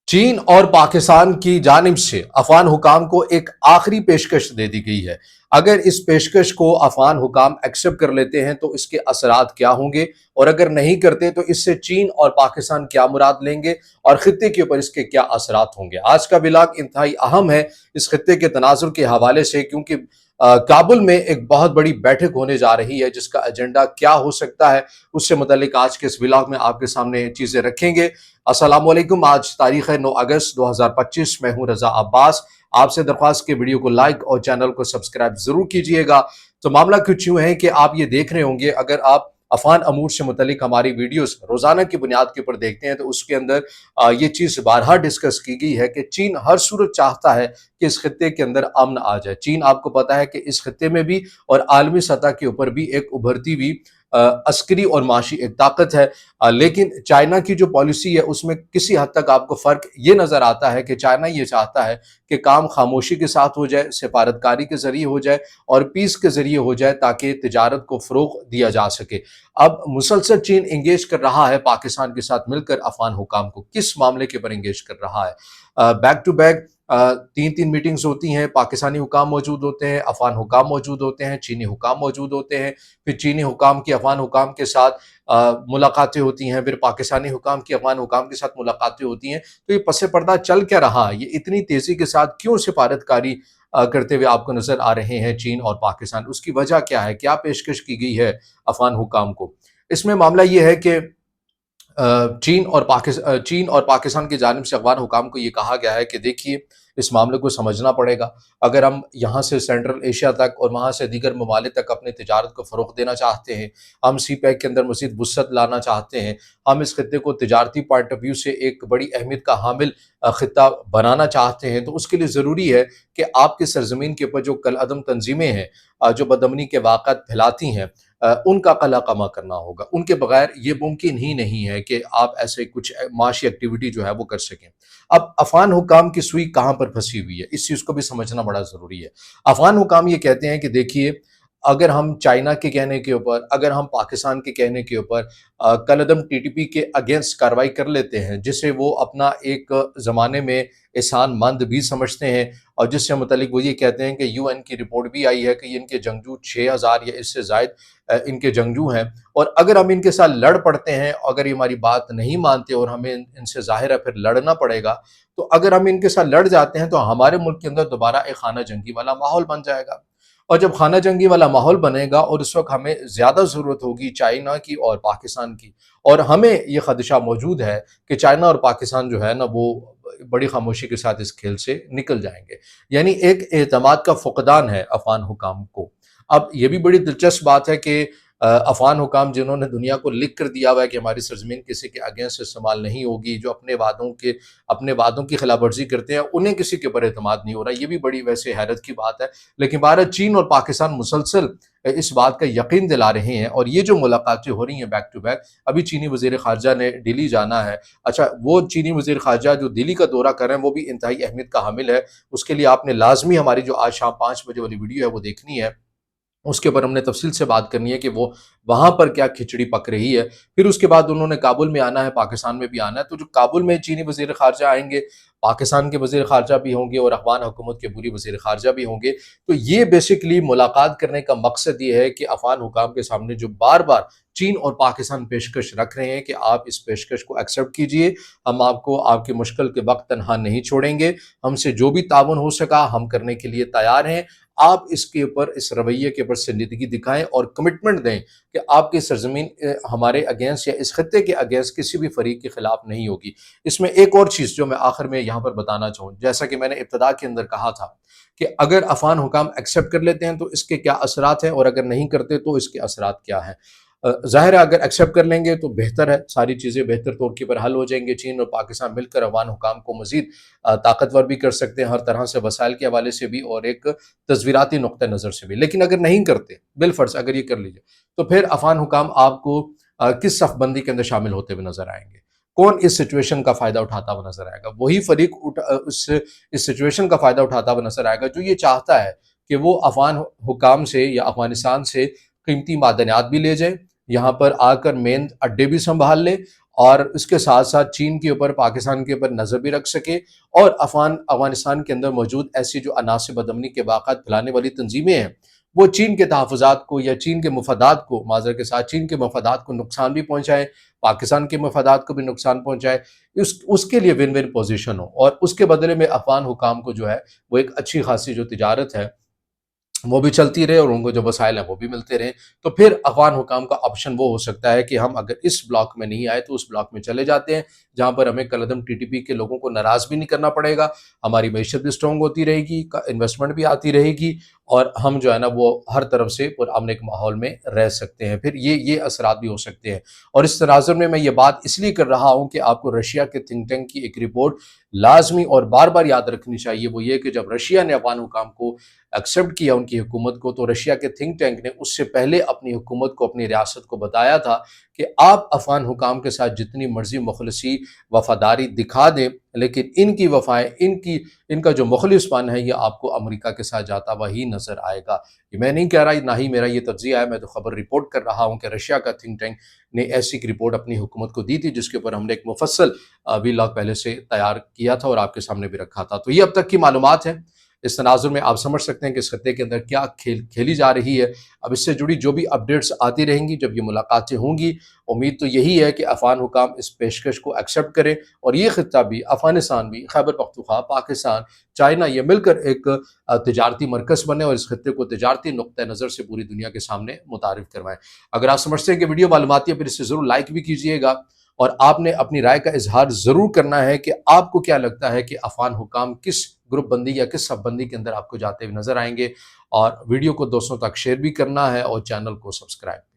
चीन और पाकिस्तान की जानिब से अफगान हुकाम को एक आखिरी पेशकश दे दी गई है। अगर इस पेशकश को अफगान हुकाम एक्सेप्ट कर लेते हैं तो इसके असरात क्या होंगे, और अगर नहीं करते तो इससे चीन और पाकिस्तान क्या मुराद लेंगे और खित्ते के ऊपर इसके क्या असरात होंगे। आज का ब्लॉग इंतहाई अहम है इस खित्ते के तनाजुर के हवाले से, क्योंकि काबुल में एक बहुत बड़ी बैठक होने जा रही है जिसका एजेंडा क्या हो सकता है, उससे मुतालिक आज के इस ब्लॉग में आपके सामने चीजें रखेंगे। अस्सलाम वालेकुम। आज तारीख है 9 अगस्त 2025। मैं हूं रजा अब्बास। आपसे दरख्वास्त के वीडियो को लाइक और चैनल को सब्सक्राइब जरूर कीजिएगा। तो मामला कुछ यूं है कि आप ये देख रहे होंगे, अगर आप अफगान अमूर से मुतलिक हमारी वीडियोस रोजाना की बुनियाद के ऊपर देखते हैं तो उसके अंदर ये चीज बारहा डिस्कस की गई है कि चीन हर सूरत चाहता है कि इस खत्ते के अंदर अमन आ जाए। चीन, आपको पता है कि इस खत्ते में भी और आलमी सतह के ऊपर भी एक उभरती हुई अस्करी और माशी एक ताकत है। लेकिन चाइना की जो पॉलिसी है उसमें किसी हद तक आपको फर्क ये नजर आता है कि चाइना ये चाहता है कि काम खामोशी के साथ हो जाए, सिफारतकारी के जरिए हो जाए और पीस के जरिए हो जाए, ताकि तिजारत को फरोग दिया जा सके। अब मुसलसल चीन इंगेज कर रहा है पाकिस्तान के साथ मिलकर अफगान हुकाम को। किस मामले के ऊपर इंगेज कर रहा है? बैक टू बैक तीन तीन मीटिंग्स होती हैं, पाकिस्तानी हुकाम मौजूद होते हैं, अफगान हुकाम मौजूद होते हैं, चीनी हुकाम मौजूद होते हैं, फिर चीनी हुकाम की अफगान हुकाम के साथ मुलाकातें होती हैं, फिर पाकिस्तानी हुकाम की अफगान हुकाम के साथ मुलाकातें होती हैं। तो ये पस पर्दा चल क्या रहा है? ये इतनी तेजी के साथ क्यों सिफारतकारी करते हुए आपको नजर आ रहे हैं चीन और पाकिस्तान? उसकी वजह क्या है? क्या पेशकश की गई है अफगान हुकाम को? इसमें मामला ये है कि चीन और पाकिस्तान की जानिब से अफगान हुकाम को ये कहा गया है कि देखिए, इस मामले को समझना पड़ेगा। अगर हम यहाँ से सेंट्रल एशिया तक और वहाँ से दीगर ममालिक तक अपनी तिजारत को फ़रोग़ देना चाहते हैं, हम सी पैक के अंदर मज़ीद वुसअत लाना चाहते हैं, हम इस खत्ते को तिजारती पॉइंट ऑफ व्यू से एक बड़ी अहमियत का हामिल खित्ता बनाना चाहते हैं, तो उसके लिए ज़रूरी है कि आपकी सरजमीन के ऊपर जो कल अदम तंजीमें हैं, जो बदअमनी के वाक़ात फैलाती हैं, उनका कला कमा करना होगा। उनके बगैर ये मुमकिन ही नहीं है कि आप ऐसे कुछ माशी एक्टिविटी जो है वो कर सकें। अब अफगान हुकाम की सुई कहाँ पर फंसी हुई है, इस चीज़ को भी समझना बड़ा ज़रूरी है। अफगान हुकाम ये कहते हैं कि देखिए, अगर हम चाइना के कहने के ऊपर, अगर हम पाकिस्तान के कहने के ऊपर कलअदम टीटीपी के अगेंस्ट कार्रवाई कर लेते हैं, जिसे वो अपना एक ज़माने में एहसान मंद भी समझते हैं, और जिससे मुतलिक वो ये कहते हैं कि यूएन की रिपोर्ट भी आई है कि इनके जंगजू 6000 या इससे ज़ायद इनके जंगजू हैं, और अगर हम इनके साथ लड़ पड़ते हैं, अगर ये हमारी बात नहीं मानते और हमें इनसे ज़ाहिर है फिर लड़ना पड़ेगा, तो अगर हम इनके साथ लड़ जाते हैं तो हमारे मुल्क के अंदर दोबारा एक खाना जंगी वाला माहौल बन जाएगा। और जब खाना जंगी वाला माहौल बनेगा और उस वक्त हमें ज़्यादा ज़रूरत होगी चाइना की और पाकिस्तान की, और हमें ये खदशा मौजूद है कि चाइना और पाकिस्तान जो है ना वो बड़ी खामोशी के साथ इस खेल से निकल जाएंगे। यानी एक एतमाद का फुकदान है अफगान हुकाम को। अब ये भी बड़ी दिलचस्प बात है कि अफगान हुकाम जिन्होंने दुनिया को लिख कर दिया हुआ है कि हमारी सरजमीन किसी के अगेंस्ट इस्तेमाल नहीं होगी, जो अपने वादों की खिलाफ वर्जी करते हैं, उन्हें किसी के ऊपर एतमाद नहीं हो रहा। ये भी बड़ी वैसे हैरत की बात है। लेकिन भारत, चीन और पाकिस्तान मुसलसल इस बात का यकीन दिला रहे हैं, और ये जो मुलाकातें हो रही हैं बैक टू बैक, अभी चीनी वज़ीर ख़ारजा ने दिल्ली जाना है। अच्छा, वो चीनी वज़ीर ख़ारजा जो दिल्ली का दौरा कर रहे हैं वो भी इंतहाई अहमियत का हामिल है। उसके लिए आपने लाज़मी हमारी जो आज शाम 5 बजे वाली वीडियो है वो देखनी है। उसके ऊपर हमने तफसील से बात करनी है कि वो वहाँ पर क्या खिचड़ी पक रही है। फिर उसके बाद उन्होंने काबुल में आना है, पाकिस्तान में भी आना है। तो जो काबुल में चीनी वज़ीर ख़ारजा आएँगे, पाकिस्तान के वज़ीर ख़ारजा भी होंगे और अफ़गान हुकूमत के पूरी वज़ीर ख़ारजा भी होंगे। तो ये बेसिकली मुलाकात करने का मकसद ये है कि अफ़गान हुकाम के सामने जो बार-बार चीन और पाकिस्तान पेशकश रख रहे हैं कि आप इस पेशकश को एक्सेप्ट कीजिए, हम आपको आपकी मुश्किल के वक़्त तन्हा नहीं छोड़ेंगे, हमसे जो भी ताउन हो सका हम करने के लिए तैयार हैं। आप इसके ऊपर, इस रवैये के ऊपर संजीदगी दिखाएं और कमिटमेंट दें कि आपकी सरजमीन हमारे अगेंस्ट या इस खत्ते के अगेंस्ट किसी भी फरीक के खिलाफ नहीं होगी। इसमें एक और चीज़ जो मैं आखिर में यहाँ पर बताना चाहूँ, जैसा कि मैंने इब्तदा के अंदर कहा था कि अगर अफगान हुकाम एक्सेप्ट कर लेते हैं तो इसके क्या असरात हैं, और अगर नहीं करते तो इसके असरात क्या हैं। ज़ाहिर है अगर एक्सेप्ट कर लेंगे तो बेहतर है, सारी चीज़ें बेहतर तौर के पर हल हो जाएंगे। चीन और पाकिस्तान मिलकर अफगान हुकाम को मज़ीद ताकतवर भी कर सकते हैं, हर तरह से वसाइल के हवाले से भी और एक तस्वीराती नुक्ता नज़र से भी। लेकिन अगर नहीं करते, बिलफर्ज अगर ये कर लीजिए, तो फिर अफगान हुकाम आपको किस सफ़बंदी के अंदर शामिल होते हुए नज़र आएंगे? कौन इस सिचुएशन का फ़ायदा उठाता हुआ नज़र आएगा? वही फरीक इस सिचुएशन का फ़ायदा उठाता हुआ नज़र आएगा जो ये चाहता है कि वो अफगान हुकाम से या अफगानिस्तान से कीमती मादनियात भी ले जाए, यहाँ पर आकर मेन अड्डे भी संभाल ले, اور اس کے ساتھ ساتھ چین کے اوپر، پاکستان کے اوپر نظر بھی رکھ سکے، اور افغانستان کے اندر موجود ایسی جو عناصر بدامنی کے واقعات پھیلانے والی تنظیمیں ہیں، وہ چین کے تحفظات کو یا چین کے مفادات کو، معذرت کے ساتھ چین کے مفادات کو نقصان بھی پہنچائیں، پاکستان کے مفادات کو بھی نقصان پہنچائے، اس کے لیے ون ون پوزیشن ہو، اور اس کے بدلے میں افغان حکام کو جو ہے وہ ایک اچھی خاصی جو تجارت ہے وہ بھی چلتی رہے، اور ان کو جو وسائل ہیں وہ بھی ملتے رہیں، تو پھر افغان حکام کا آپشن وہ ہو سکتا ہے کہ ہم اگر اس بلاک میں نہیں آئے تو اس بلاک میں چلے جاتے ہیں، جہاں پر ہمیں کالعدم ٹی ٹی پی کے لوگوں کو ناراض بھی نہیں کرنا پڑے گا، ہماری معیشت بھی اسٹرانگ ہوتی رہے گی، انویسٹمنٹ بھی آتی رہے گی، اور ہم جو ہے نا وہ ہر طرف سے پرامن ایک ماحول میں رہ سکتے ہیں۔ پھر یہ اثرات بھی ہو سکتے ہیں، اور اس تناظر میں یہ بات اس لیے کر رہا ہوں کہ آپ کو رشیا کے تھنک ٹینک کی ایک رپورٹ لازمی اور بار بار یاد رکھنی چاہیے، وہ یہ کہ جب رشیا نے افغان حکام کو ایکسیپٹ کیا، ان کی حکومت کو، تو رشیا کے تھنک ٹینک نے اس سے پہلے اپنی حکومت کو، اپنی ریاست کو بتایا تھا کہ آپ افغان حکام کے ساتھ جتنی مرضی مخلصی وفاداری دکھا دیں، لیکن ان کی وفائیں، ان کا جو مخلص پن ہے، یہ آپ کو امریکہ کے ساتھ جاتا وہی نظر آئے گا۔ یہ میں نہیں کہہ رہا، نہ ہی میرا یہ تجزیہ ہے، میں تو خبر رپورٹ کر رہا ہوں کہ رشیا کا تھنک ٹینک نے ایسی ایک رپورٹ اپنی حکومت کو دی تھی، جس کے اوپر ہم نے ایک مفصل ویلاگ پہلے سے تیار کیا تھا اور آپ کے سامنے بھی رکھا تھا۔ تو یہ اب تک کی معلومات ہیں۔ اس تناظر میں آپ سمجھ سکتے ہیں کہ اس خطے کے اندر کیا کھیلی جا رہی ہے۔ اب اس سے جڑی جو بھی اپڈیٹس آتی رہیں گی، جب یہ ملاقاتیں ہوں گی، امید تو یہی ہے کہ افغان حکام اس پیشکش کو ایکسیپٹ کریں، اور یہ خطہ بھی، افغانستان بھی، خیبر پختونخوا، پاکستان، چائنا، یہ مل کر ایک تجارتی مرکز بنے، اور اس خطے کو تجارتی نقطہ نظر سے پوری دنیا کے سامنے متعارف کروائیں۔ اگر آپ سمجھتے ہیں کہ ویڈیو معلوماتی ہے، پھر اسے ضرور لائک بھی کیجئے گا، اور آپ نے اپنی رائے کا اظہار ضرور کرنا ہے کہ آپ کو کیا لگتا ہے کہ افغان حکام کس گروپ بندی یا کس سب بندی کے اندر آپ کو جاتے ہوئے نظر آئیں گے، اور ویڈیو کو دوستوں تک شیئر بھی کرنا ہے، اور چینل کو سبسکرائب